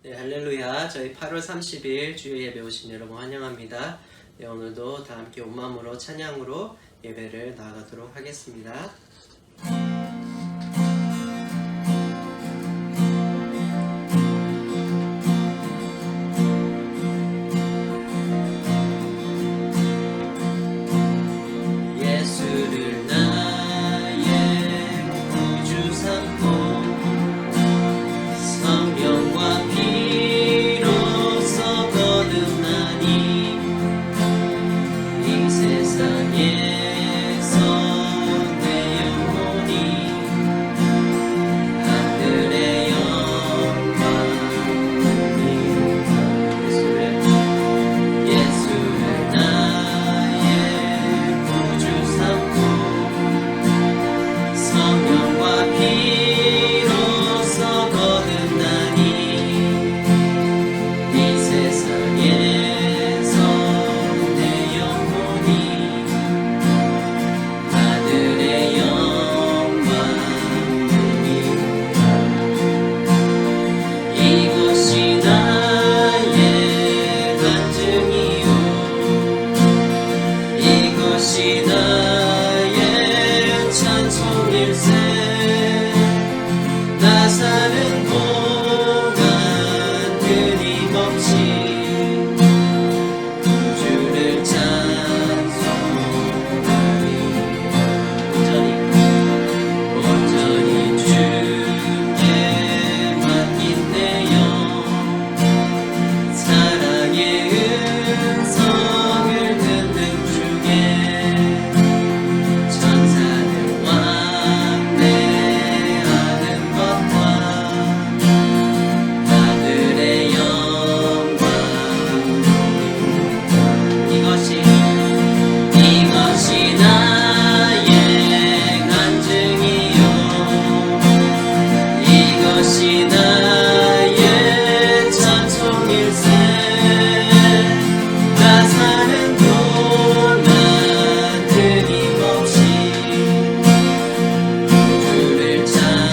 네, 할렐루야. 저희 8월 30일 주일 예배 오신 여러분 환영합니다. 네, 오늘도 다 함께 온 마음으로 찬양으로 예배를 나아가도록 하겠습니다. 예수를 나의 구주 삼고 성령과 피로써 거듭나니 이 세상에서 내 영혼이 하늘의 영광이 예수를 나의 구주 삼고 성령과 피로써 거듭나니 이 세상에서 내 영혼이 하늘의 영광이로다. 이것이 나의 간증이요 이것이 나의 찬송일세. 나 사는 동안 끊임없이 주를 찬송하리. 온전히 주께 맡긴 내 영 사랑의 음성을 듣는 중에 천사들 왕래하는 것과 하늘의 영광 이것이 나의 간증이요 이것이 나의 찬송일세. 나 사는 동안 끊임없이 주를 찬송하리로다.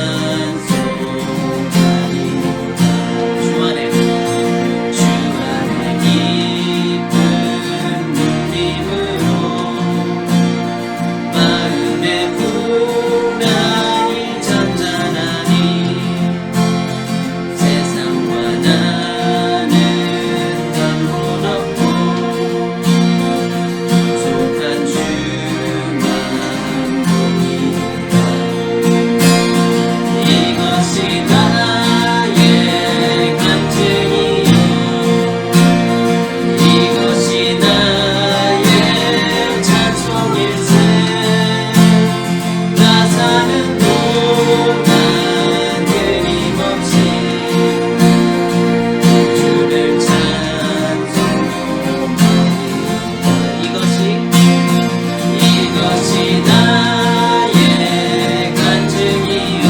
주 안에 깊은 누림으로 마음의 풍랑이 잔잔하니 세상과 나는 남혼 없고 속한 주만 보이다. 이것이 나의 간증이요 이것이 나의 찬송일세. 나 사는 동안 끊임없이 주를 찬송하리. 이것이 나의 간증이요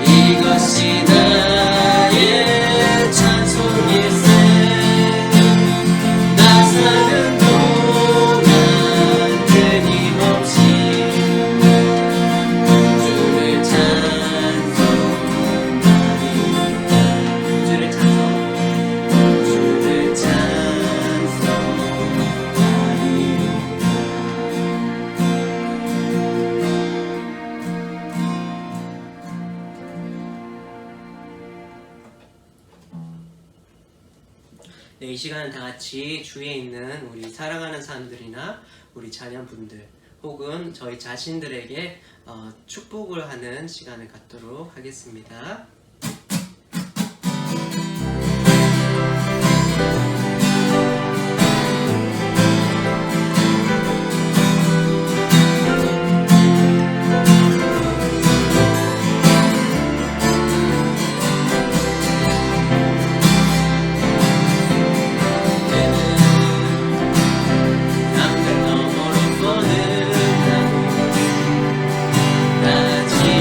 이것이 나의 찬송일세. 나 사는 동안 끊임없이 주를 찬송하리. 주를 네, 이 시간은 다 같이 주위에 있는 우리 사랑하는 사람들이나 우리 자녀분들 혹은 저희 자신들에게 축복을 하는 시간을 갖도록 하겠습니다. 강들 너머로 뻗은 나무다지에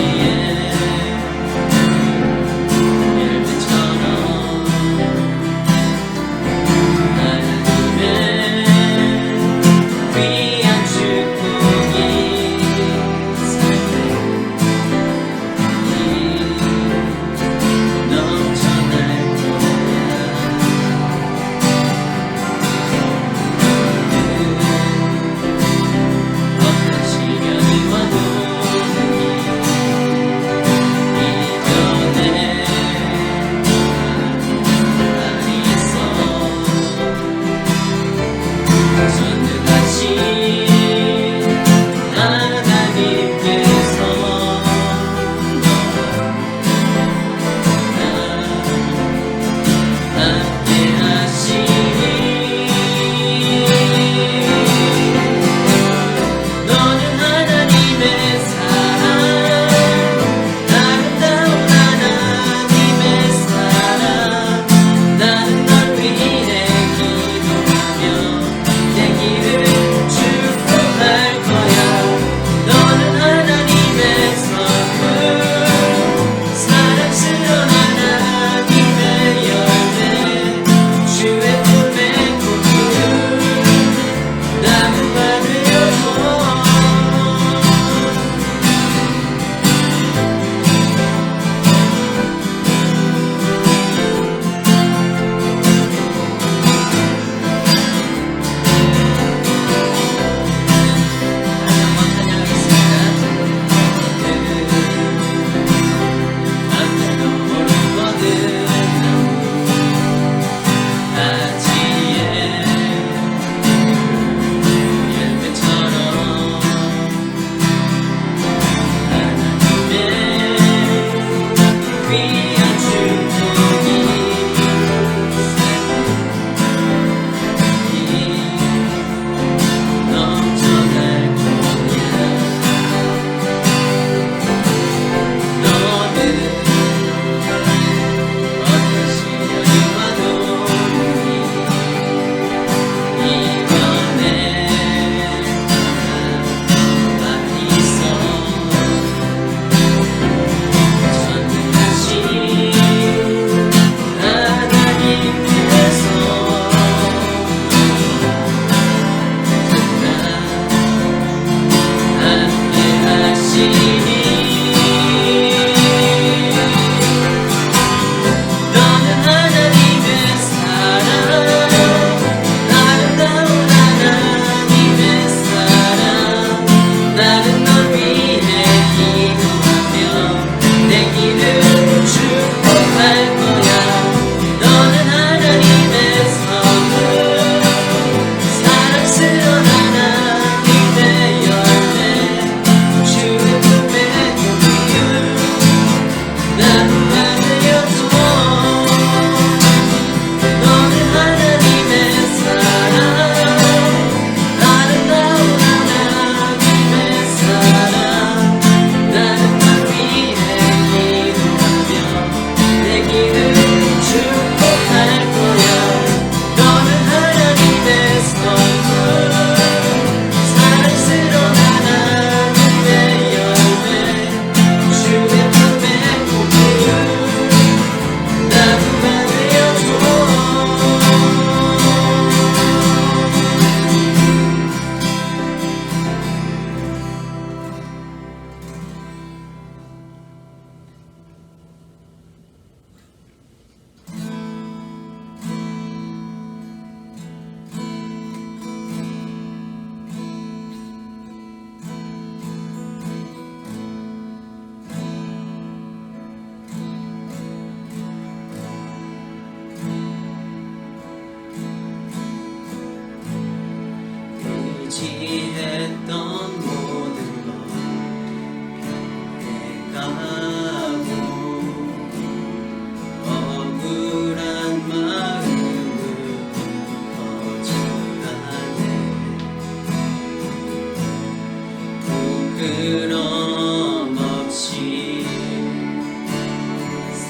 부끄럼 없이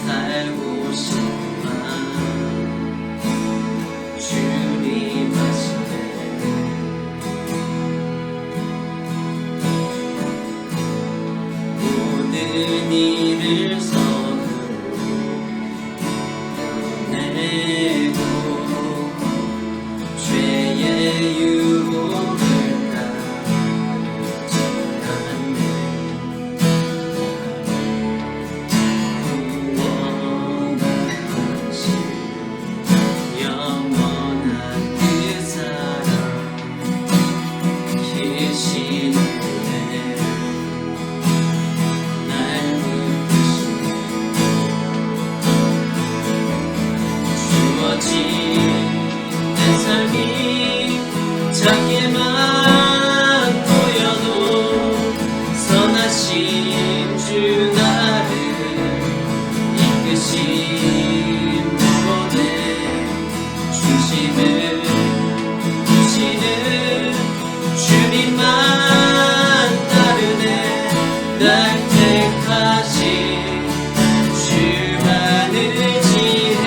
살고 싶은 마음 주님 하시네. 모든 일을 선으로 내고 죄의 유혹을 따르지 않네. 구원하신 영원한 그 사랑 계시는데 날 붙드시네. 주어진 내 삶이 작게만 보여도 선하신 주 나를 이끄신 무언의 중심을 두시는 주님만 따르네. 날 택하신 주만을 지혜.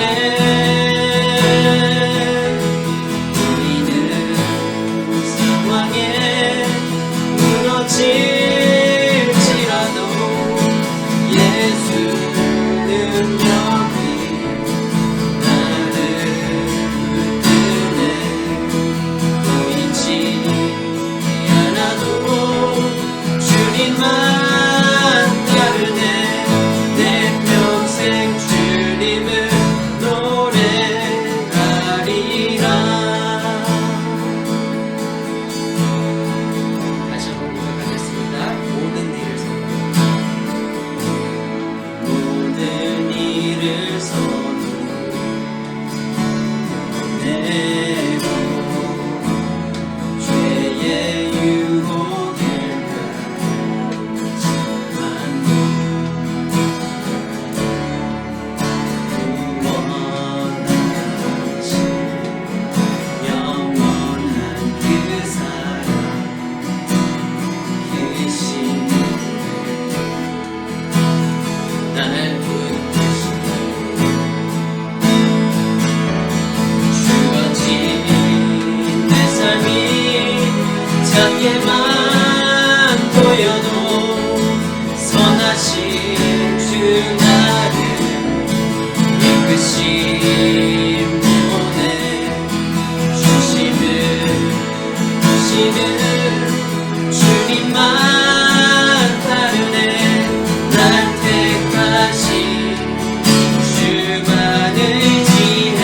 작게만 보여도 선하신 주 나를 이끄신 구원의 중심을 두시는 주님만 따르네. 날 택하신 주만을 지혜.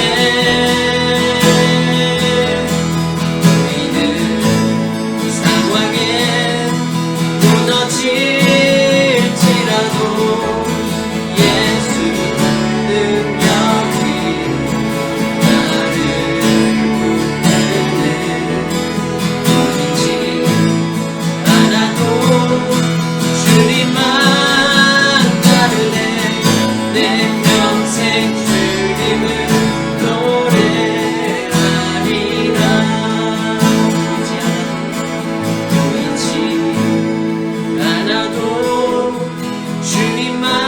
주님만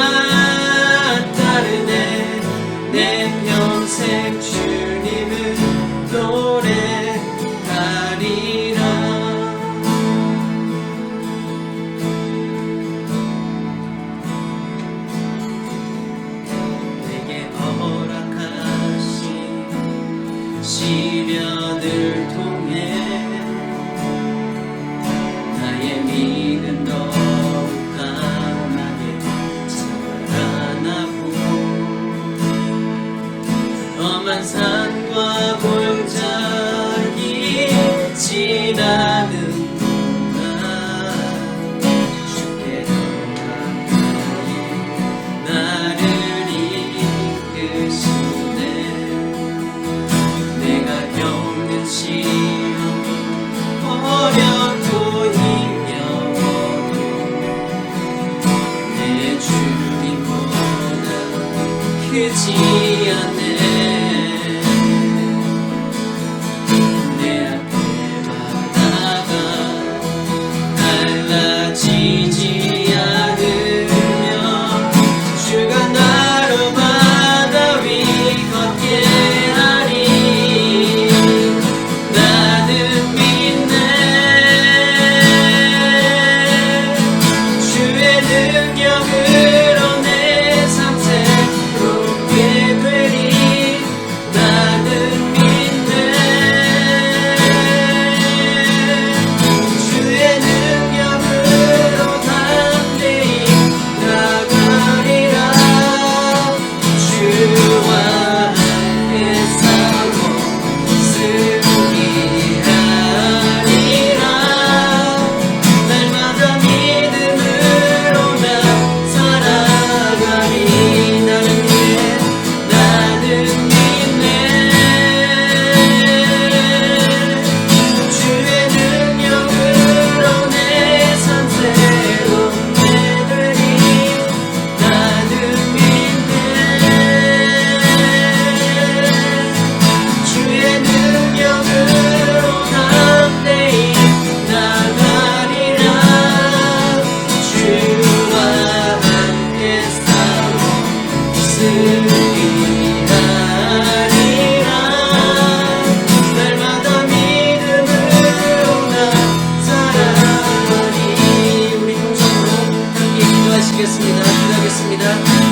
기도하겠습니다.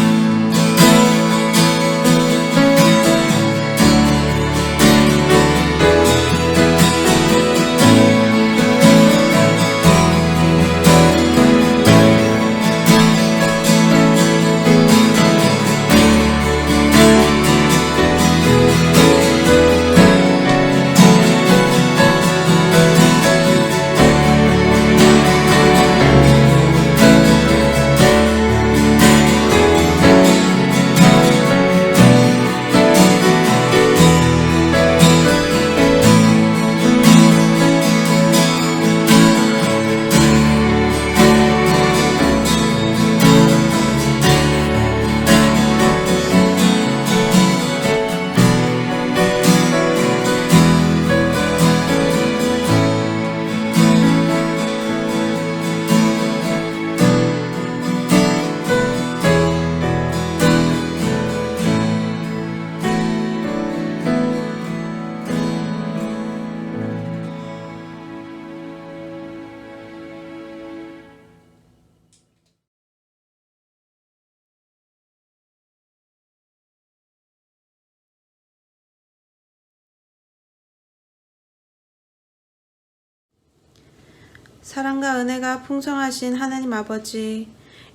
사랑과 은혜가 풍성하신 하나님 아버지,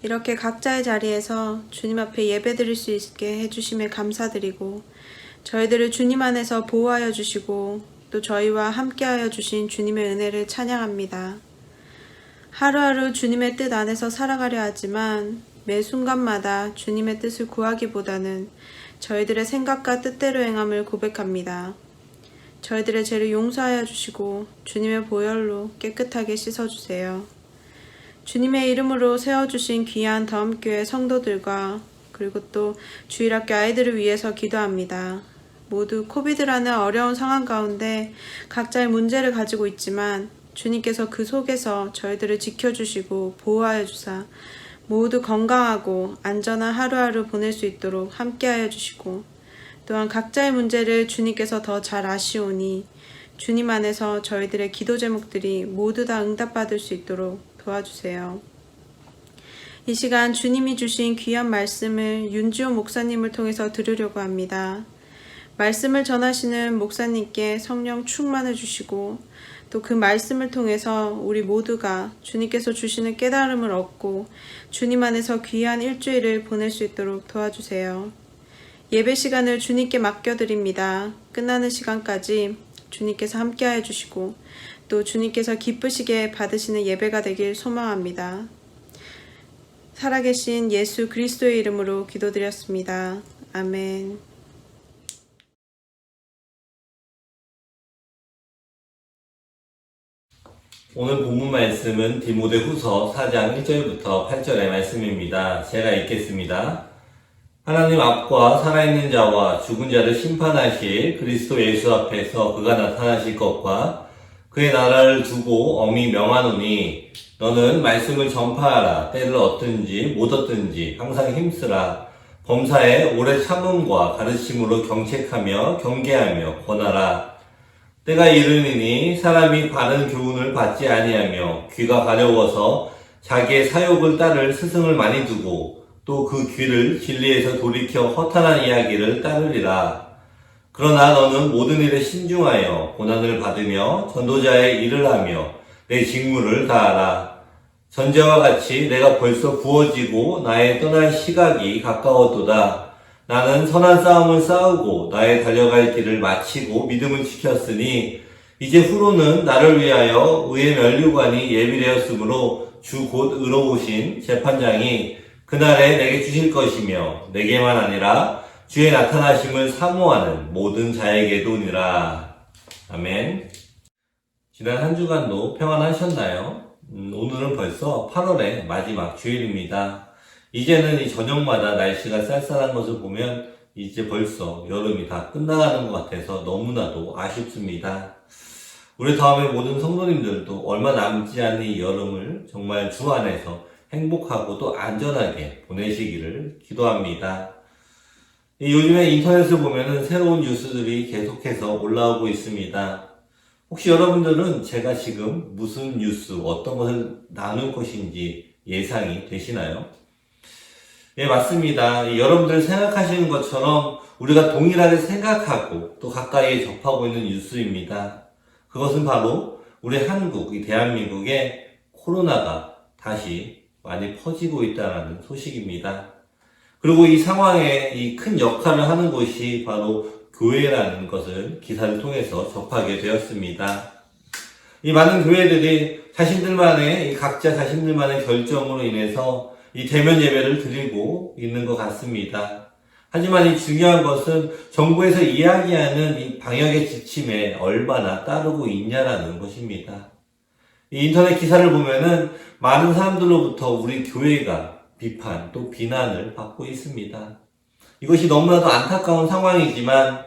이렇게 각자의 자리에서 주님 앞에 예배드릴 수 있게 해주심에 감사드리고, 저희들을 주님 안에서 보호하여 주시고 또 저희와 함께하여 주신 주님의 은혜를 찬양합니다. 하루하루 주님의 뜻 안에서 살아가려 하지만 매 순간마다 주님의 뜻을 구하기보다는 저희들의 생각과 뜻대로 행함을 고백합니다. 저희들의 죄를 용서하여 주시고 주님의 보혈로 깨끗하게 씻어주세요. 주님의 이름으로 세워주신 귀한 다음교회 성도들과 그리고 또 주일학교 아이들을 위해서 기도합니다. 모두 코비드라는 어려운 상황 가운데 각자의 문제를 가지고 있지만 주님께서 그 속에서 저희들을 지켜주시고 보호하여 주사 모두 건강하고 안전한 하루하루 보낼 수 있도록 함께하여 주시고, 또한 각자의 문제를 주님께서 더 잘 아시오니 주님 안에서 저희들의 기도 제목들이 모두 다 응답받을 수 있도록 도와주세요. 이 시간 주님이 주신 귀한 말씀을 윤지호 목사님을 통해서 들으려고 합니다. 말씀을 전하시는 목사님께 성령 충만해 주시고 또 그 말씀을 통해서 우리 모두가 주님께서 주시는 깨달음을 얻고 주님 안에서 귀한 일주일을 보낼 수 있도록 도와주세요. 예배 시간을 주님께 맡겨드립니다. 끝나는 시간까지 주님께서 함께해 주시고 또 주님께서 기쁘시게 받으시는 예배가 되길 소망합니다. 살아계신 예수 그리스도의 이름으로 기도드렸습니다. 아멘. 오늘 본문 말씀은 디모데후서 4장 1절부터 8절의 말씀입니다. 제가 읽겠습니다. 하나님 앞과 살아있는 자와 죽은 자를 심판하실 그리스도 예수 앞에서 그가 나타나실 것과 그의 나라를 두고 엄히 명하노니 너는 말씀을 전파하라. 때를 얻든지 못 얻든지 항상 힘쓰라. 범사에 오래 참음과 가르침으로 경책하며 경계하며 권하라. 때가 이르니니 사람이 바른 교훈을 받지 아니하며 귀가 가려워서 자기의 사욕을 따를 스승을 많이 두고 또 그 귀를 진리에서 돌이켜 허탄한 이야기를 따르리라. 그러나 너는 모든 일에 신중하여 고난을 받으며 전도자의 일을 하며 내 직무를 다하라. 전제와 같이 내가 벌써 부어지고 나의 떠날 시각이 가까웠도다. 나는 선한 싸움을 싸우고 나의 달려갈 길을 마치고 믿음을 지켰으니 이제 후로는 나를 위하여 의의 면류관이 예비되었으므로 주 곧 의로우신 재판장이 그날에 내게 주실 것이며 내게만 아니라 주의 나타나심을 사모하는 모든 자에게도니라. 아멘. 지난 한 주간도 평안하셨나요? 오늘은 벌써 8월의 마지막 주일입니다. 이제는 이 저녁마다 날씨가 쌀쌀한 것을 보면 이제 벌써 여름이 다 끝나가는 것 같아서 너무나도 아쉽습니다. 우리 다음에 모든 성도님들도 얼마 남지 않은 이 여름을 정말 주 안에서 행복하고 또 안전하게 보내시기를 기도합니다. 요즘에 인터넷을 보면은 새로운 뉴스들이 계속해서 올라오고 있습니다. 혹시 여러분들은 제가 지금 무슨 뉴스, 어떤 것을 나눌 것인지 예상이 되시나요? 예, 맞습니다. 여러분들 생각하시는 것처럼 우리가 동일하게 생각하고 또 가까이에 접하고 있는 뉴스입니다. 그것은 바로 우리 한국, 이 대한민국에 코로나가 다시 많이 퍼지고 있다는 소식입니다. 그리고 이 상황에 이 큰 역할을 하는 곳이 바로 교회라는 것을 기사를 통해서 접하게 되었습니다. 이 많은 교회들이 각자 자신들만의 결정으로 인해서 이 대면 예배를 드리고 있는 것 같습니다. 하지만 이 중요한 것은 정부에서 이야기하는 이 방역의 지침에 얼마나 따르고 있냐라는 것입니다. 이 인터넷 기사를 보면은 많은 사람들로부터 우리 교회가 비판 또 비난을 받고 있습니다. 이것이 너무나도 안타까운 상황이지만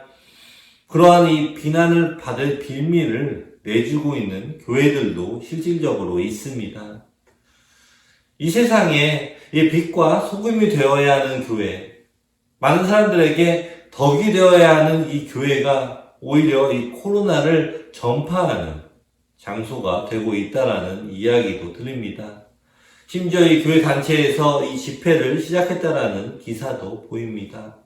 그러한 이 비난을 받을 빌미를 내주고 있는 교회들도 실질적으로 있습니다. 이 세상에 이 빛과 소금이 되어야 하는 교회, 많은 사람들에게 덕이 되어야 하는 이 교회가 오히려 이 코로나를 전파하는 장소가 되고 있다라는 이야기도 들립니다. 심지어 이 교회 단체에서 이 집회를 시작했다라는 기사도 보입니다.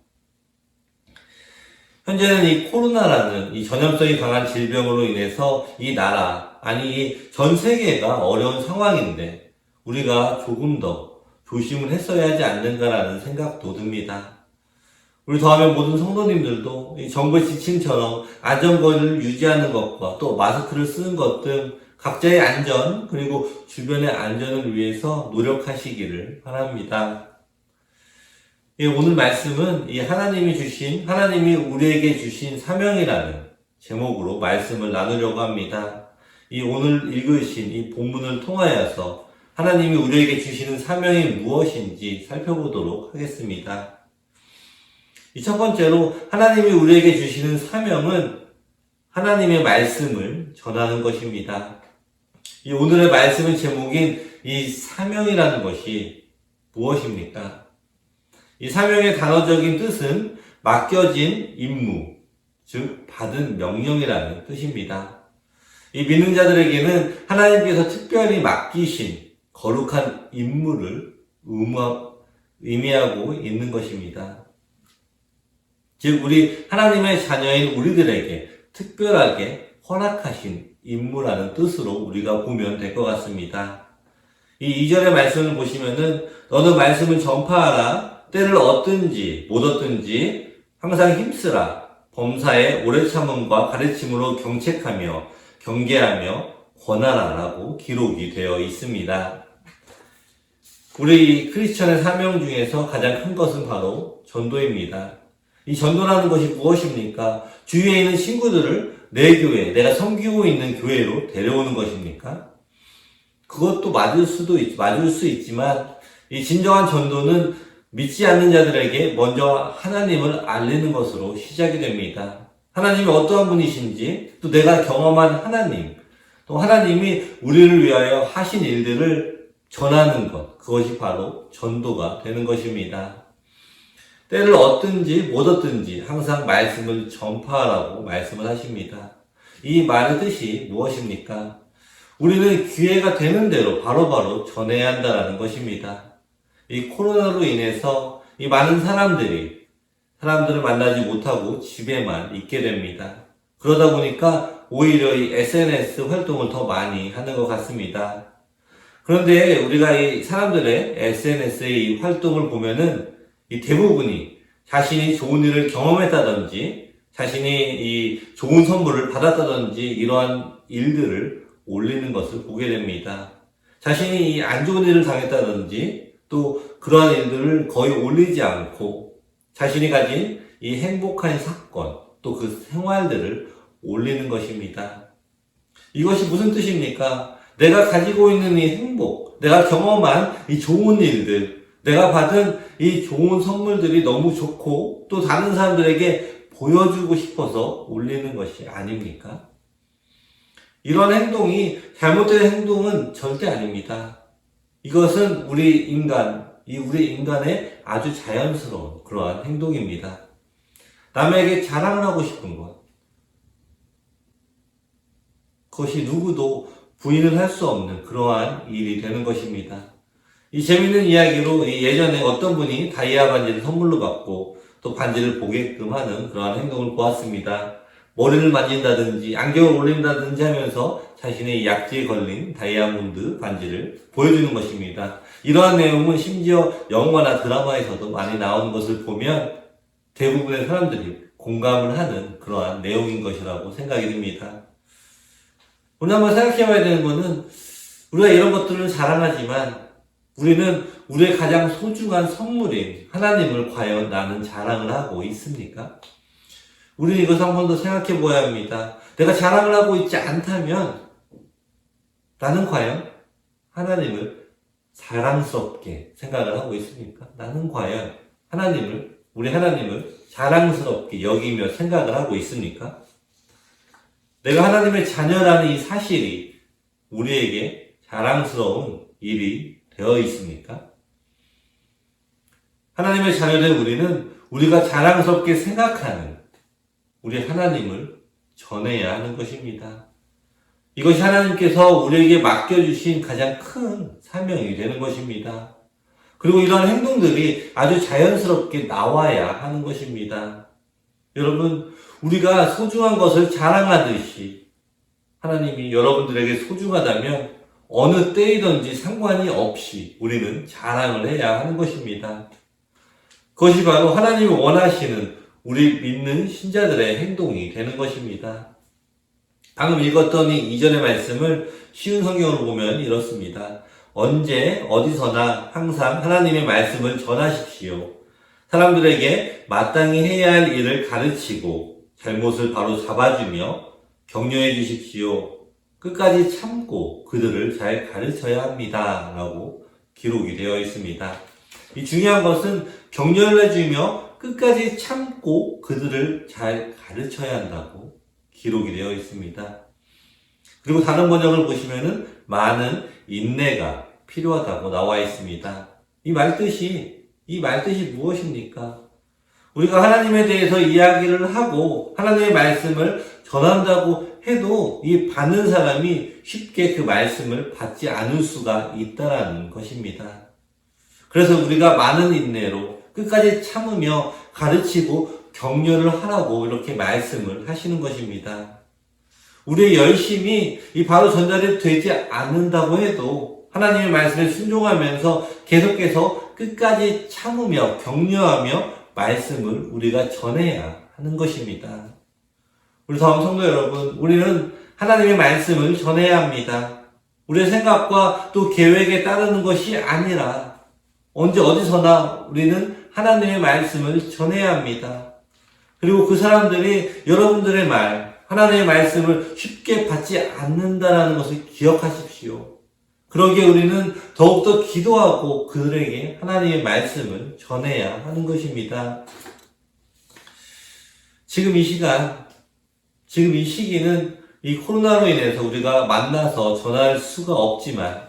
현재는 이 코로나라는 이 전염성이 강한 질병으로 인해서 이 나라, 아니 전 세계가 어려운 상황인데 우리가 조금 더 조심을 했어야 하지 않는가라는 생각도 듭니다. 우리 더하면 모든 성도님들도 이 정부의 지침처럼 안전거리를 유지하는 것과 또 마스크를 쓰는 것 등 각자의 안전 그리고 주변의 안전을 위해서 노력하시기를 바랍니다. 오늘 말씀은 이 하나님이 우리에게 주신 사명이라는 제목으로 말씀을 나누려고 합니다. 이 오늘 읽으신 이 본문을 통하여서 하나님이 우리에게 주시는 사명이 무엇인지 살펴보도록 하겠습니다. 이 첫 번째로 하나님이 우리에게 주시는 사명은 하나님의 말씀을 전하는 것입니다. 이 오늘의 말씀의 제목인 이 사명이라는 것이 무엇입니까? 이 사명의 단어적인 뜻은 맡겨진 임무, 즉 받은 명령이라는 뜻입니다. 이 믿는 자들에게는 하나님께서 특별히 맡기신 거룩한 임무를 의미하고 있는 것입니다. 즉 우리 하나님의 자녀인 우리들에게 특별하게 허락하신 임무라는 뜻으로 우리가 보면 될 것 같습니다. 이 2절의 말씀을 보시면은 너는 말씀을 전파하라. 때를 얻든지 못 얻든지 항상 힘쓰라. 범사에 오래 참음과 가르침으로 경책하며 경계하며 권하라라고 기록이 되어 있습니다. 우리 크리스천의 사명 중에서 가장 큰 것은 바로 전도입니다. 이 전도라는 것이 무엇입니까? 주위에 있는 친구들을 내 교회, 내가 섬기고 있는 교회로 데려오는 것입니까? 그것도 맞을 수 있지만 이 진정한 전도는 믿지 않는 자들에게 먼저 하나님을 알리는 것으로 시작이 됩니다. 하나님이 어떠한 분이신지, 또 내가 경험한 하나님, 또 하나님이 우리를 위하여 하신 일들을 전하는 것, 그것이 바로 전도가 되는 것입니다. 때를 얻든지 못 얻든지 항상 말씀을 전파하라고 말씀을 하십니다. 이 말의 뜻이 무엇입니까? 우리는 기회가 되는 대로 바로바로 전해야 한다는 것입니다. 이 코로나로 인해서 이 많은 사람들을 만나지 못하고 집에만 있게 됩니다. 그러다 보니까 오히려 이 SNS 활동을 더 많이 하는 것 같습니다. 그런데 우리가 이 사람들의 SNS의 이 활동을 보면은 이 대부분이 자신이 좋은 일을 경험했다든지 자신이 이 좋은 선물을 받았다든지 이러한 일들을 올리는 것을 보게 됩니다. 자신이 이 안 좋은 일을 당했다든지 또 그러한 일들을 거의 올리지 않고 자신이 가진 이 행복한 사건 또 그 생활들을 올리는 것입니다. 이것이 무슨 뜻입니까? 내가 가지고 있는 이 행복, 내가 경험한 이 좋은 일들, 내가 받은 이 좋은 선물들이 너무 좋고 또 다른 사람들에게 보여주고 싶어서 올리는 것이 아닙니까? 이런 행동이 잘못된 행동은 절대 아닙니다. 이것은 우리 인간의 아주 자연스러운 그러한 행동입니다. 남에게 자랑을 하고 싶은 것. 그것이 누구도 부인을 할 수 없는 그러한 일이 되는 것입니다. 이 재밌는 이야기로 이 예전에 어떤 분이 다이아 반지를 선물로 받고 또 반지를 보게끔 하는 그러한 행동을 보았습니다. 머리를 만진다든지 안경을 올린다든지 하면서 자신의 약지에 걸린 다이아몬드 반지를 보여주는 것입니다. 이러한 내용은 심지어 영화나 드라마에서도 많이 나오는 것을 보면 대부분의 사람들이 공감을 하는 그러한 내용인 것이라고 생각이 듭니다. 오늘 한번 생각해 봐야 되는 것은 우리가 이런 것들을 자랑하지만 우리는 우리의 가장 소중한 선물인 하나님을 과연 나는 자랑을 하고 있습니까? 우리는 이것을 한 번 더 생각해 보아야 합니다. 내가 자랑을 하고 있지 않다면 나는 과연 하나님을 자랑스럽게 생각을 하고 있습니까? 나는 과연 우리 하나님을 자랑스럽게 여기며 생각을 하고 있습니까? 내가 하나님의 자녀라는 이 사실이 우리에게 자랑스러운 일이 되어 있습니까? 하나님의 자녀된 우리는 우리가 자랑스럽게 생각하는 우리 하나님을 전해야 하는 것입니다. 이것이 하나님께서 우리에게 맡겨주신 가장 큰 사명이 되는 것입니다. 그리고 이러한 행동들이 아주 자연스럽게 나와야 하는 것입니다. 여러분, 우리가 소중한 것을 자랑하듯이 하나님이 여러분들에게 소중하다면 어느 때이든지 상관이 없이 우리는 자랑을 해야 하는 것입니다. 그것이 바로 하나님이 원하시는 우리 믿는 신자들의 행동이 되는 것입니다. 방금 읽었던 이 이전의 말씀을 쉬운 성경으로 보면 이렇습니다. 언제 어디서나 항상 하나님의 말씀을 전하십시오. 사람들에게 마땅히 해야 할 일을 가르치고 잘못을 바로 잡아주며 격려해 주십시오. 끝까지 참고 그들을 잘 가르쳐야 합니다. 라고 기록이 되어 있습니다. 이 중요한 것은 격려를 해주며 끝까지 참고 그들을 잘 가르쳐야 한다고 기록이 되어 있습니다. 그리고 다른 번역을 보시면은 많은 인내가 필요하다고 나와 있습니다. 이 말뜻이 무엇입니까? 우리가 하나님에 대해서 이야기를 하고 하나님의 말씀을 전한다고 해도 이 받는 사람이 쉽게 그 말씀을 받지 않을 수가 있다라는 것입니다. 그래서 우리가 많은 인내로 끝까지 참으며 가르치고 격려를 하라고 이렇게 말씀을 하시는 것입니다. 우리의 열심이 이 바로 전달이 되지 않는다고 해도 하나님의 말씀에 순종하면서 계속해서 끝까지 참으며 격려하며 말씀을 우리가 전해야 하는 것입니다. 우리 다음 성도 여러분, 우리는 하나님의 말씀을 전해야 합니다. 우리의 생각과 또 계획에 따르는 것이 아니라 언제 어디서나 우리는 하나님의 말씀을 전해야 합니다. 그리고 그 사람들이 여러분들의 하나님의 말씀을 쉽게 받지 않는다는 것을 기억하십시오. 그러기에 우리는 더욱더 기도하고 그들에게 하나님의 말씀을 전해야 하는 것입니다. 지금 이 시기는 이 코로나로 인해서 우리가 만나서 전할 수가 없지만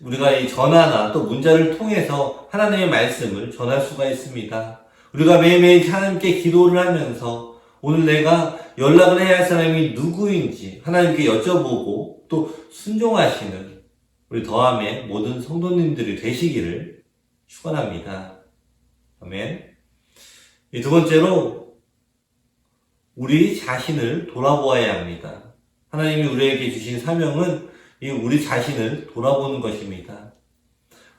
우리가 이 전화나 또 문자를 통해서 하나님의 말씀을 전할 수가 있습니다. 우리가 매일매일 하나님께 기도를 하면서 오늘 내가 연락을 해야 할 사람이 누구인지 하나님께 여쭤보고 또 순종하시는 우리 더함의 모든 성도님들이 되시기를 축원합니다. 아멘. 이 두 번째로 우리 자신을 돌아보아야 합니다. 하나님이 우리에게 주신 사명은 이 우리 자신을 돌아보는 것입니다.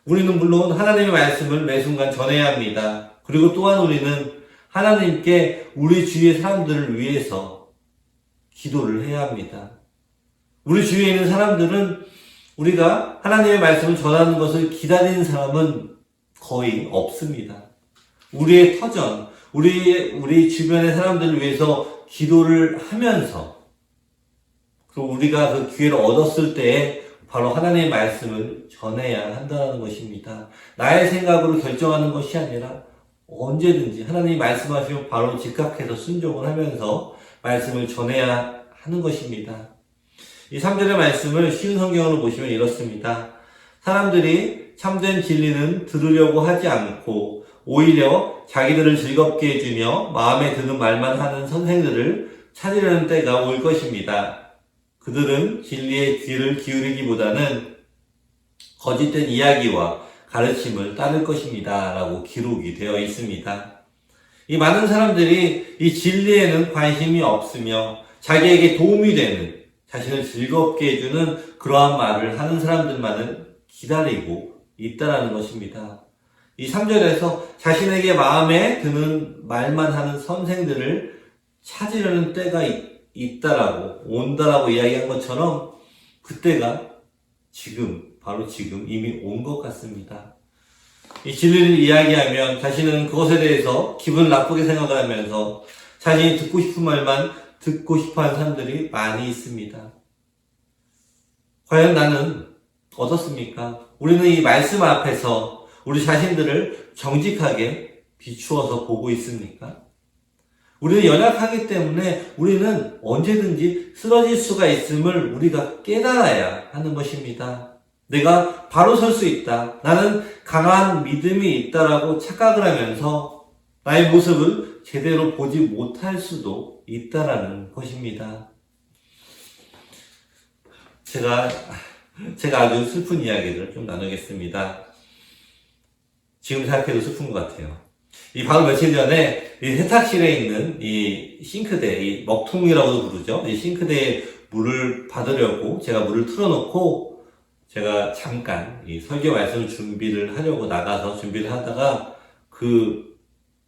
우리는 물론 하나님의 말씀을 매 순간 전해야 합니다. 그리고 또한 우리는 하나님께 우리 주위의 사람들을 위해서 기도를 해야 합니다. 우리 주위에 있는 사람들은 우리가 하나님의 말씀을 전하는 것을 기다리는 사람은 거의 없습니다. 우리의 터전, 우리 주변의 사람들을 위해서 기도를 하면서 그리고 우리가 그 기회를 얻었을 때에 바로 하나님의 말씀을 전해야 한다는 것입니다. 나의 생각으로 결정하는 것이 아니라 언제든지 하나님이 말씀하시면 바로 즉각해서 순종을 하면서 말씀을 전해야 하는 것입니다. 이 3절의 말씀을 쉬운 성경으로 보시면 이렇습니다. 사람들이 참된 진리는 들으려고 하지 않고 오히려 자기들을 즐겁게 해주며 마음에 드는 말만 하는 선생들을 찾으려는 때가 올 것입니다. 그들은 진리의 귀를 기울이기보다는 거짓된 이야기와 가르침을 따를 것입니다. 라고 기록이 되어 있습니다. 이 많은 사람들이 이 진리에는 관심이 없으며 자기에게 도움이 되는, 자신을 즐겁게 해주는 그러한 말을 하는 사람들만을 기다리고 있다라는 것입니다. 이 3절에서 자신에게 마음에 드는 말만 하는 선생들을 찾으려는 때가 있다라고, 온다라고 이야기한 것처럼 그때가 지금, 바로 지금 이미 온 것 같습니다. 이 진리를 이야기하면 자신은 그것에 대해서 기분 나쁘게 생각을 하면서 자신이 듣고 싶은 말만 듣고 싶어 하는 사람들이 많이 있습니다. 과연 나는 어떻습니까? 우리는 이 말씀 앞에서 우리 자신들을 정직하게 비추어서 보고 있습니까? 우리는 연약하기 때문에 우리는 언제든지 쓰러질 수가 있음을 우리가 깨달아야 하는 것입니다. 내가 바로 설 수 있다. 나는 강한 믿음이 있다라고 착각을 하면서 나의 모습을 제대로 보지 못할 수도 있다라는 것입니다. 제가 아주 슬픈 이야기를 좀 나누겠습니다. 지금 생각해도 슬픈 것 같아요. 이 바로 며칠 전에 이 세탁실에 있는 이 싱크대, 이 먹통이라고도 부르죠. 이 싱크대에 물을 받으려고 제가 물을 틀어놓고 제가 잠깐 이 설교 말씀 준비를 하려고 나가서 준비를 하다가 그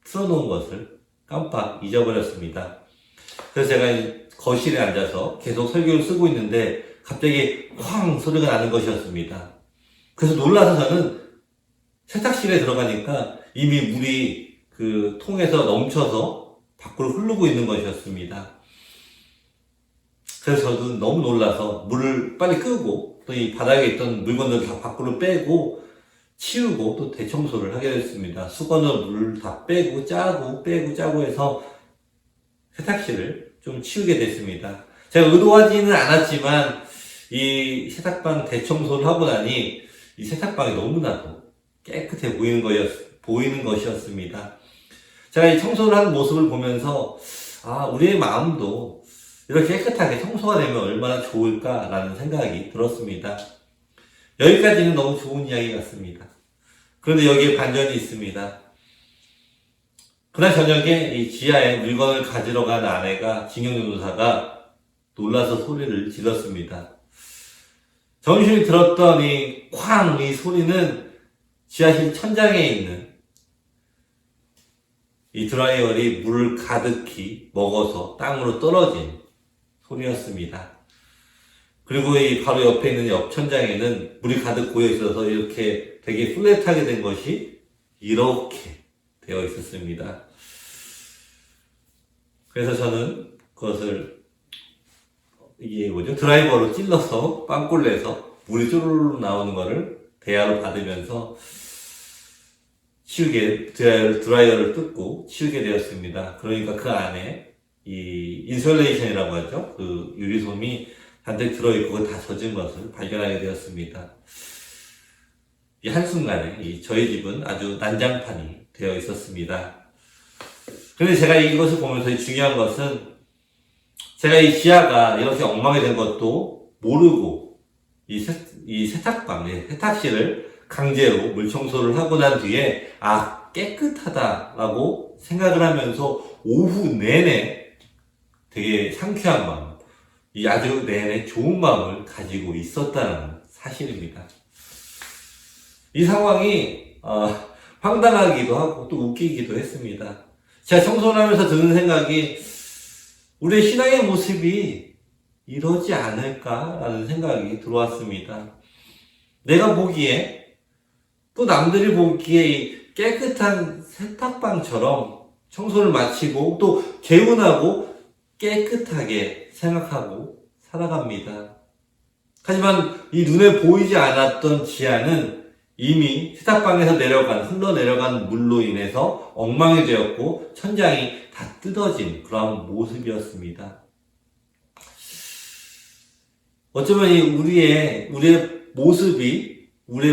틀어놓은 것을 깜빡 잊어버렸습니다. 그래서 제가 거실에 앉아서 계속 설교를 쓰고 있는데 갑자기 쾅 소리가 나는 것이었습니다. 그래서 놀라서 저는 세탁실에 들어가니까 이미 물이 그 통에서 넘쳐서 밖으로 흐르고 있는 것이었습니다. 그래서 저도 너무 놀라서 물을 빨리 끄고 또 이 바닥에 있던 물건들을 다 밖으로 빼고 치우고 또 대청소를 하게 됐습니다. 수건으로 물을 다 빼고 짜고 해서 세탁실을 좀 치우게 됐습니다. 제가 의도하지는 않았지만 이 세탁방 대청소를 하고 나니 이 세탁방이 너무나도 깨끗해 보이는 것이었습니다. 제가 이 청소를 하는 모습을 보면서 우리의 마음도 이렇게 깨끗하게 청소가 되면 얼마나 좋을까라는 생각이 들었습니다. 여기까지는 너무 좋은 이야기 같습니다. 그런데 여기에 반전이 있습니다. 그날 저녁에 이 지하에 물건을 가지러 간 아내가 진경전도사가 놀라서 소리를 질렀습니다. 정신이 들었던 이 소리는 지하실 천장에 있는 이 드라이어리 물을 가득히 먹어서 땅으로 떨어진 소리였습니다. 그리고 이 바로 옆에 있는 옆 천장에는 물이 가득 고여 있어서 이렇게 되게 플랫하게 된 것이 이렇게 되어 있었습니다. 그래서 저는 그것을 드라이버로 찔러서 빵꾸를 내서 물이 쪼르르 나오는 거를 대야로 받으면서 드라이어를 뜯고 치우게 되었습니다. 그러니까 그 안에 이 인슐레이션이라고 하죠. 그 유리솜이 잔뜩 들어있고 그거 다 젖은 것을 발견하게 되었습니다. 이 한순간에 저희 집은 아주 난장판이 되어 있었습니다. 그런데 제가 이것을 보면서 중요한 것은 제가 이 지하가 이렇게 엉망이 된 것도 모르고 이 세탁실을 강제로 물 청소를 하고 난 뒤에 깨끗하다라고 생각을 하면서 오후 내내 되게 상쾌한 마음, 이 아주 내내 좋은 마음을 가지고 있었다는 사실입니다. 이 상황이 황당하기도 하고 또 웃기기도 했습니다. 제가 청소를 하면서 드는 생각이 우리의 신앙의 모습이 이러지 않을까라는 생각이 들어왔습니다. 내가 보기에 또 남들이 보기에 이 깨끗한 세탁방처럼 청소를 마치고 또 개운하고 깨끗하게 생각하고 살아갑니다. 하지만 이 눈에 보이지 않았던 지하는 이미 세탁방에서 흘러내려간 물로 인해서 엉망이 되었고 천장이 다 뜯어진 그런 모습이었습니다. 어쩌면 우리의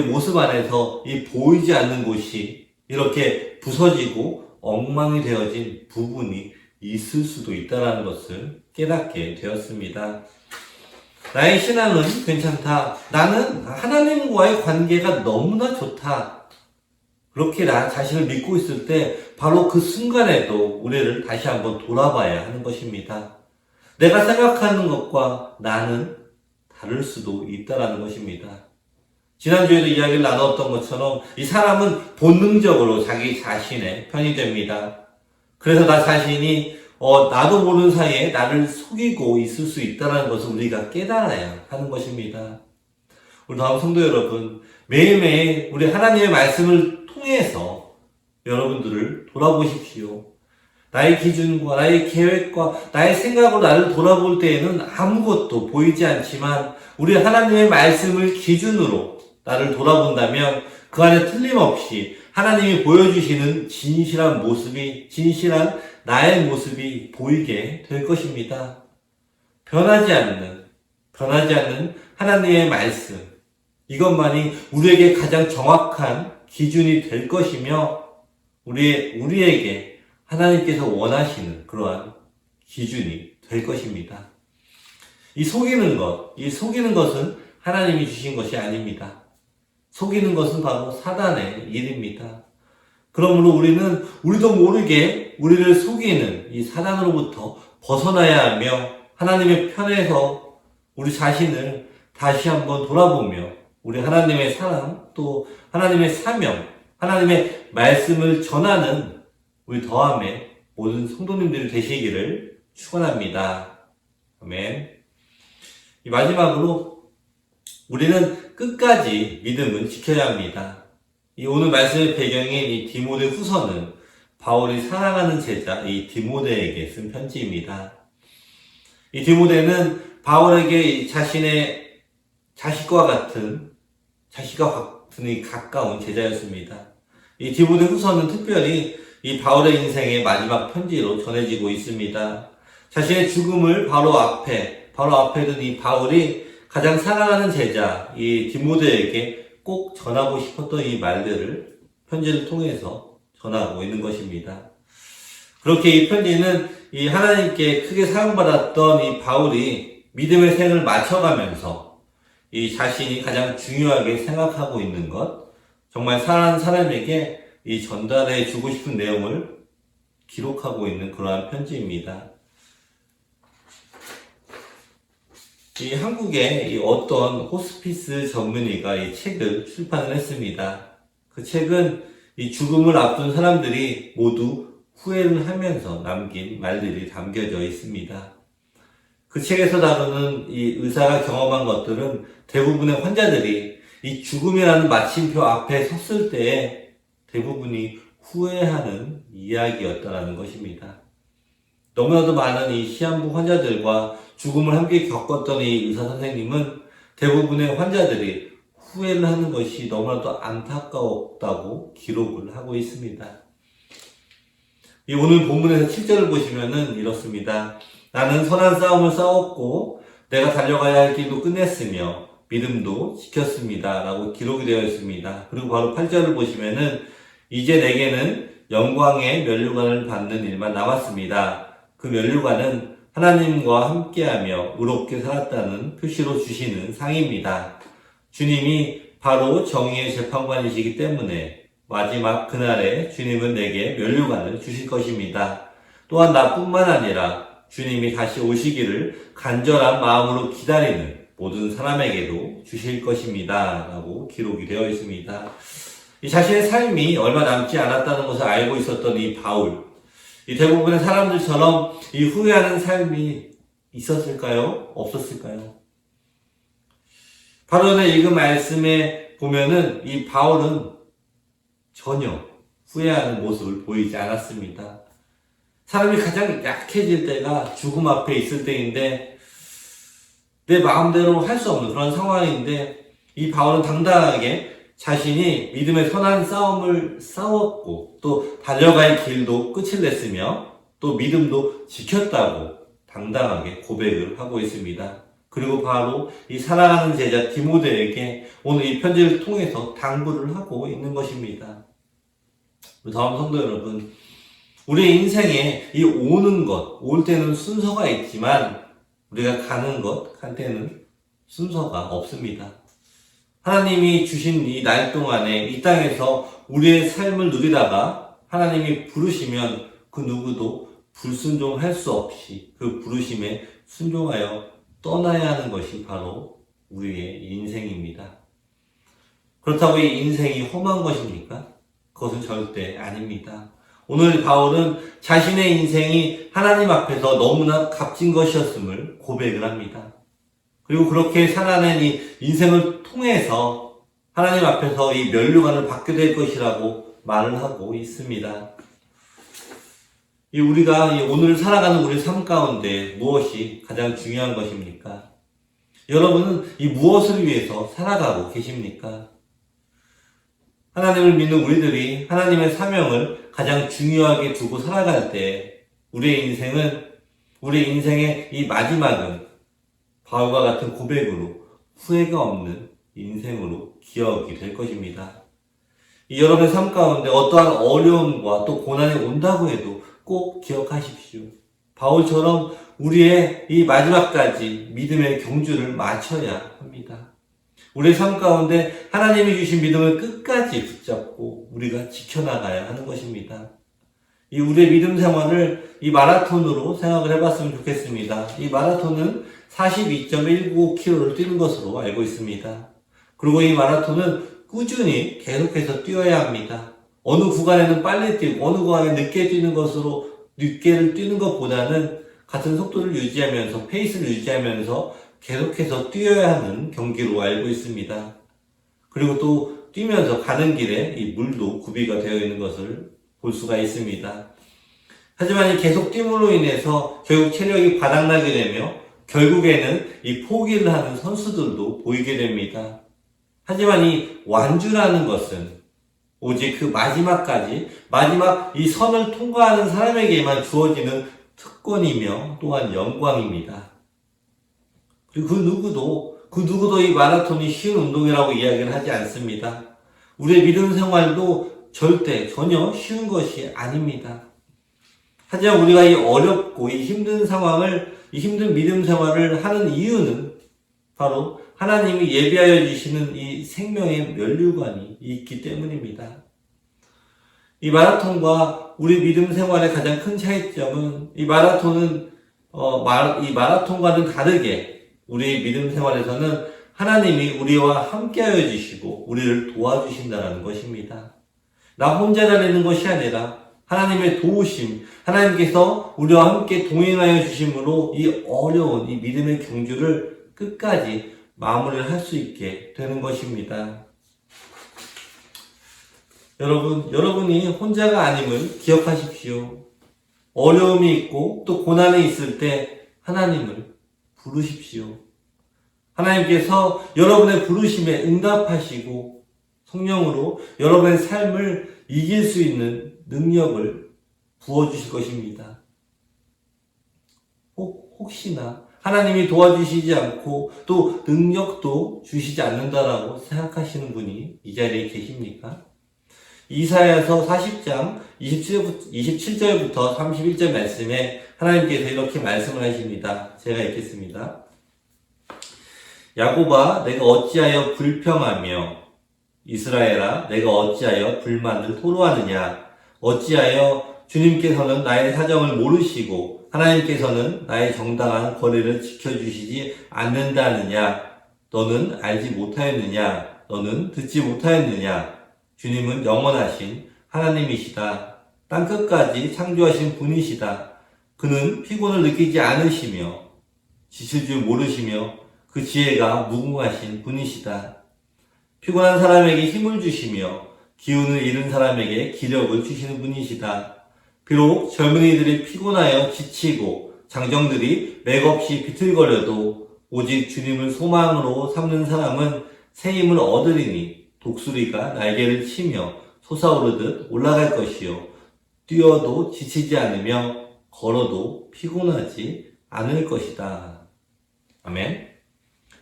모습 안에서 이 보이지 않는 곳이 이렇게 부서지고 엉망이 되어진 부분이 있을 수도 있다는 것을 깨닫게 되었습니다. 나의 신앙은 괜찮다. 나는 하나님과의 관계가 너무나 좋다. 그렇게 나 자신을 믿고 있을 때 바로 그 순간에도 우리를 다시 한번 돌아봐야 하는 것입니다. 내가 생각하는 것과 나는 다를 수도 있다라는 것입니다. 지난주에도 이야기를 나눴던 것처럼 이 사람은 본능적으로 자기 자신의 편이 됩니다. 그래서 나 자신이 나도 모르는 사이에 나를 속이고 있을 수 있다는 것을 우리가 깨달아야 하는 것입니다. 우리 다음 성도 여러분, 매일매일 우리 하나님의 말씀을 통해서 여러분들을 돌아보십시오. 나의 기준과 나의 계획과 나의 생각으로 나를 돌아볼 때에는 아무것도 보이지 않지만 우리 하나님의 말씀을 기준으로 나를 돌아본다면 그 안에 틀림없이 하나님이 보여주시는 진실한 모습이, 진실한 나의 모습이 보이게 될 것입니다. 변하지 않는 하나님의 말씀, 이것만이 우리에게 가장 정확한 기준이 될 것이며 우리에게 하나님께서 원하시는 그러한 기준이 될 것입니다. 이 속이는 것은 하나님이 주신 것이 아닙니다. 속이는 것은 바로 사단의 일입니다. 그러므로 우리도 모르게 우리를 속이는 이 사단으로부터 벗어나야 하며 하나님의 편에서 우리 자신을 다시 한번 돌아보며 우리 하나님의 사랑 또 하나님의 사명, 하나님의 말씀을 전하는 우리 더함의 모든 성도님들이 되시기를 축원합니다. 아멘. 이 마지막으로 우리는 끝까지 믿음은 지켜야 합니다. 이 오늘 말씀의 배경인 이 디모데 후서는 바울이 사랑하는 제자 이 디모데에게 쓴 편지입니다. 이 디모데는 바울에게 자신의 자식과 같은 가까운 제자였습니다. 이 디모데 후서는 특별히 이 바울의 인생의 마지막 편지로 전해지고 있습니다. 자신의 죽음을 바로 앞에 둔 이 바울이 가장 사랑하는 제자 이 디모데에게 꼭 전하고 싶었던 이 말들을 편지를 통해서 전하고 있는 것입니다. 그렇게 이 편지는 이 하나님께 크게 사랑받았던 이 바울이 믿음의 생을 맞춰가면서 이 자신이 가장 중요하게 생각하고 있는 것, 정말 사랑하는 사람에게 이 전달해 주고 싶은 내용을 기록하고 있는 그러한 편지입니다. 이 한국의 이 어떤 호스피스 전문의가 이 책을 출판을 했습니다. 그 책은 이 죽음을 앞둔 사람들이 모두 후회를 하면서 남긴 말들이 담겨져 있습니다. 그 책에서 다루는 이 의사가 경험한 것들은 대부분의 환자들이 이 죽음이라는 마침표 앞에 섰을 때에 대부분이 후회하는 이야기였다라는 것입니다. 너무나도 많은 이 시한부 환자들과 죽음을 함께 겪었던 이 의사 선생님은 대부분의 환자들이 후회를 하는 것이 너무나도 안타까웠다고 기록을 하고 있습니다. 이 오늘 본문에서 7절을 보시면은 이렇습니다. 나는 선한 싸움을 싸웠고 내가 달려가야 할 길도 끝냈으며 믿음도 지켰습니다. 라고 기록이 되어 있습니다. 그리고 바로 8절을 보시면은 이제 내게는 영광의 면류관을 받는 일만 남았습니다. 그 면류관은 하나님과 함께하며 의롭게 살았다는 표시로 주시는 상입니다. 주님이 바로 정의의 재판관이시기 때문에 마지막 그날에 주님은 내게 면류관을 주실 것입니다. 또한 나뿐만 아니라 주님이 다시 오시기를 간절한 마음으로 기다리는 모든 사람에게도 주실 것입니다. 라고 기록이 되어 있습니다. 이 자신의 삶이 얼마 남지 않았다는 것을 알고 있었던 이 바울, 이 대부분의 사람들처럼 이 후회하는 삶이 있었을까요? 없었을까요? 바로 전에 읽은 말씀에 보면은 이 바울은 전혀 후회하는 모습을 보이지 않았습니다. 사람이 가장 약해질 때가 죽음 앞에 있을 때인데 내 마음대로 할 수 없는 그런 상황인데 이 바울은 당당하게 자신이 믿음의 선한 싸움을 싸웠고 또 달려갈 길도 끝을 냈으며 또 믿음도 지켰다고 당당하게 고백을 하고 있습니다. 그리고 바로 이 사랑하는 제자 디모데에게 오늘 이 편지를 통해서 당부를 하고 있는 것입니다. 다음 성도 여러분, 우리의 인생에 이 오는 것, 올 때는 순서가 있지만 우리가 가는 것, 갈 때는 순서가 없습니다. 하나님이 주신 이 날 동안에 이 땅에서 우리의 삶을 누리다가 하나님이 부르시면 그 누구도 불순종할 수 없이 그 부르심에 순종하여 떠나야 하는 것이 바로 우리의 인생입니다. 그렇다고 이 인생이 험한 것입니까? 그것은 절대 아닙니다. 오늘 바울은 자신의 인생이 하나님 앞에서 너무나 값진 것이었음을 고백을 합니다. 그리고 그렇게 살아낸 이 인생을 통해서 하나님 앞에서 이 면류관을 받게 될 것이라고 말을 하고 있습니다. 우리가 오늘 살아가는 우리 삶 가운데 무엇이 가장 중요한 것입니까? 여러분은 이 무엇을 위해서 살아가고 계십니까? 하나님을 믿는 우리들이 하나님의 사명을 가장 중요하게 두고 살아갈 때 우리의 인생의 이 마지막은 바울과 같은 고백으로 후회가 없는 인생으로 기억이 될 것입니다. 여러분의 삶 가운데 어떠한 어려움과 또 고난이 온다고 해도 꼭 기억하십시오. 바울처럼 우리의 이 마지막까지 믿음의 경주를 마쳐야 합니다. 우리의 삶 가운데 하나님이 주신 믿음을 끝까지 붙잡고 우리가 지켜나가야 하는 것입니다. 우리의 믿음 생활을 이 마라톤으로 생각을 해봤으면 좋겠습니다. 이 마라톤은 42.195km를 뛰는 것으로 알고 있습니다. 그리고 이 마라톤은 꾸준히 계속해서 뛰어야 합니다. 어느 구간에는 빨리 뛰고 어느 구간에 늦게 뛰는 늦게를 뛰는 것보다는 같은 속도를 유지하면서 페이스를 유지하면서 계속해서 뛰어야 하는 경기로 알고 있습니다. 그리고 또 뛰면서 가는 길에 이 물도 구비가 되어 있는 것을 볼 수가 있습니다. 하지만 이 계속 뛰므로 인해서 결국 체력이 바닥나게 되며 결국에는 이 포기를 하는 선수들도 보이게 됩니다. 하지만 이 완주라는 것은 오직 그 마지막 이 선을 통과하는 사람에게만 주어지는 특권이며 또한 영광입니다. 그리고 그 누구도 이 마라톤이 쉬운 운동이라고 이야기를 하지 않습니다. 우리의 믿음 생활도 전혀 쉬운 것이 아닙니다. 하지만 우리가 이 어렵고 이 힘든 믿음 생활을 하는 이유는 바로 하나님이 예비하여 주시는 이 생명의 면류관이 있기 때문입니다. 이 마라톤과 우리 믿음 생활의 가장 큰 차이점은 이 마라톤과는 다르게 우리 믿음 생활에서는 하나님이 우리와 함께하여 주시고 우리를 도와주신다는 것입니다. 나 혼자 달리는 것이 아니라 하나님의 도우심, 하나님께서 우리와 함께 동행하여 주심으로 이 어려운 이 믿음의 경주를 끝까지 마무리를 할 수 있게 되는 것입니다. 여러분이 혼자가 아님을 기억하십시오. 어려움이 있고 또 고난이 있을 때 하나님을 부르십시오. 하나님께서 여러분의 부르심에 응답하시고 성령으로 여러분의 삶을 이길 수 있는 능력을 부어주실 것입니다. 혹시나 하나님이 도와주시지 않고 또 능력도 주시지 않는다라고 생각하시는 분이 이 자리에 계십니까? 이사야서 40장 27절부터 31절 말씀에 하나님께서 이렇게 말씀을 하십니다. 제가 읽겠습니다. 야곱아, 내가 어찌하여 불평하며 이스라엘아, 내가 어찌하여 불만을 토로하느냐? 어찌하여 주님께서는 나의 사정을 모르시고 하나님께서는 나의 정당한 거래를 지켜주시지 않는다느냐? 너는 알지 못하였느냐? 너는 듣지 못하였느냐? 주님은 영원하신 하나님이시다. 땅끝까지 창조하신 분이시다. 그는 피곤을 느끼지 않으시며 지칠 줄 모르시며 그 지혜가 무궁하신 분이시다. 피곤한 사람에게 힘을 주시며 기운을 잃은 사람에게 기력을 주시는 분이시다. 비록 젊은이들이 피곤하여 지치고 장정들이 맥없이 비틀거려도 오직 주님을 소망으로 삼는 사람은 새 힘을 얻으리니 독수리가 날개를 치며 솟아오르듯 올라갈 것이요 뛰어도 지치지 않으며 걸어도 피곤하지 않을 것이다. 아멘.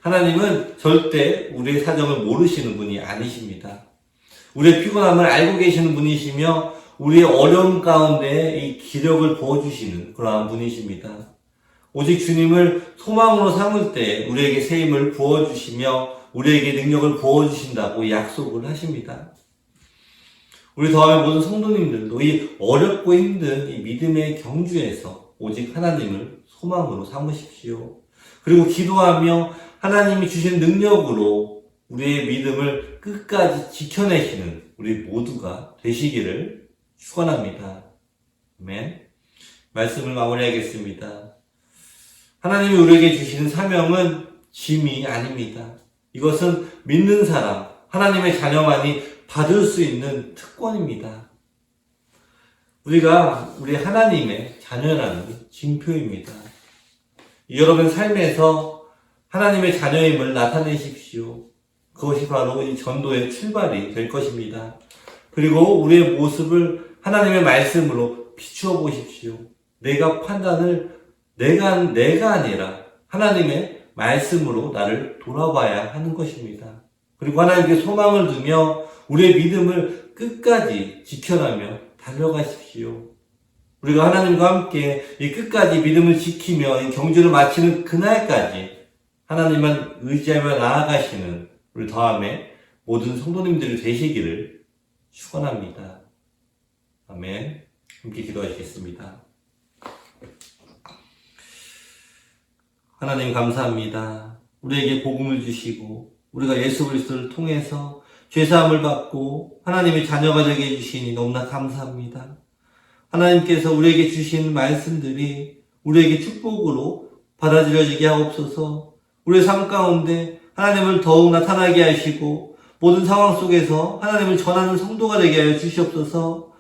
하나님은 절대 우리의 사정을 모르시는 분이 아니십니다. 우리의 피곤함을 알고 계시는 분이시며 우리의 어려움 가운데 이 기력을 부어주시는 그러한 분이십니다. 오직 주님을 소망으로 삼을 때 우리에게 새 힘을 부어주시며 우리에게 능력을 부어주신다고 약속을 하십니다. 우리 더하면 모든 성도님들도 이 어렵고 힘든 이 믿음의 경주에서 오직 하나님을 소망으로 삼으십시오. 그리고 기도하며 하나님이 주신 능력으로 우리의 믿음을 끝까지 지켜내시는 우리 모두가 되시기를 축원합니다. 아멘. 말씀을 마무리하겠습니다. 하나님이 우리에게 주시는 사명은 짐이 아닙니다. 이것은 믿는 사람, 하나님의 자녀만이 받을 수 있는 특권입니다. 우리가 우리 하나님의 자녀라는 징표입니다. 여러분 삶에서 하나님의 자녀임을 나타내십시오. 그것이 바로 이 전도의 출발이 될 것입니다. 그리고 우리의 모습을 하나님의 말씀으로 비추어 보십시오. 내가 판단을 내가 아니라 하나님의 말씀으로 나를 돌아봐야 하는 것입니다. 그리고 하나님께 소망을 두며 우리의 믿음을 끝까지 지켜가며 달려가십시오. 우리가 하나님과 함께 이 끝까지 믿음을 지키며 이 경주를 마치는 그날까지 하나님만 의지하며 나아가시는 우리 더함의 모든 성도님들이 되시기를 축원합니다. 아멘. 함께 기도하시겠습니다. 하나님 감사합니다. 우리에게 복음을 주시고 우리가 예수 그리스도를 통해서 죄사함을 받고 하나님의 자녀가 되게 해주시니 너무나 감사합니다. 하나님께서 우리에게 주신 말씀들이 우리에게 축복으로 받아들여지게 하옵소서. 우리의 삶 가운데 하나님을 더욱 나타나게 하시고 모든 상황 속에서 하나님을 전하는 성도가 되게 하여 주시옵소서.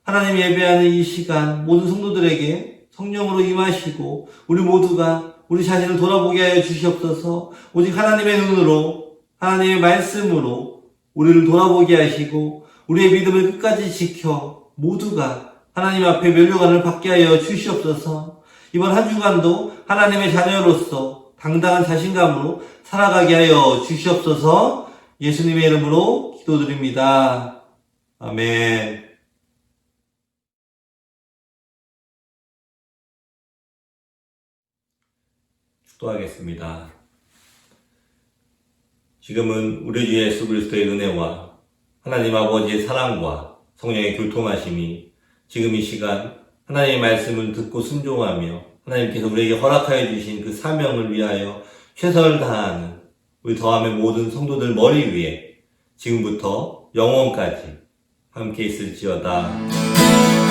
하나님 예배하는 이 시간 모든 성도들에게 성령으로 임하시고 우리 모두가 우리 자신을 돌아보게 하여 주시옵소서. 오직 하나님의 눈으로 하나님의 말씀으로 우리를 돌아보게 하시고 우리의 믿음을 끝까지 지켜 모두가 하나님 앞에 면류관을 받게 하여 주시옵소서. 이번 한 주간도 하나님의 자녀로서 당당한 자신감으로 살아가게 하여 주시옵소서. 예수님의 이름으로 기도드립니다. 아멘. 축도하겠습니다. 지금은 우리 주 예수 그리스도의 은혜와 하나님 아버지의 사랑과 성령의 교통하심이 지금 이 시간 하나님의 말씀을 듣고 순종하며 하나님께서 우리에게 허락하여 주신 그 사명을 위하여 최선을 다하는 우리 더함의 모든 성도들 머리 위에 지금부터 영원까지 함께 있을지어다.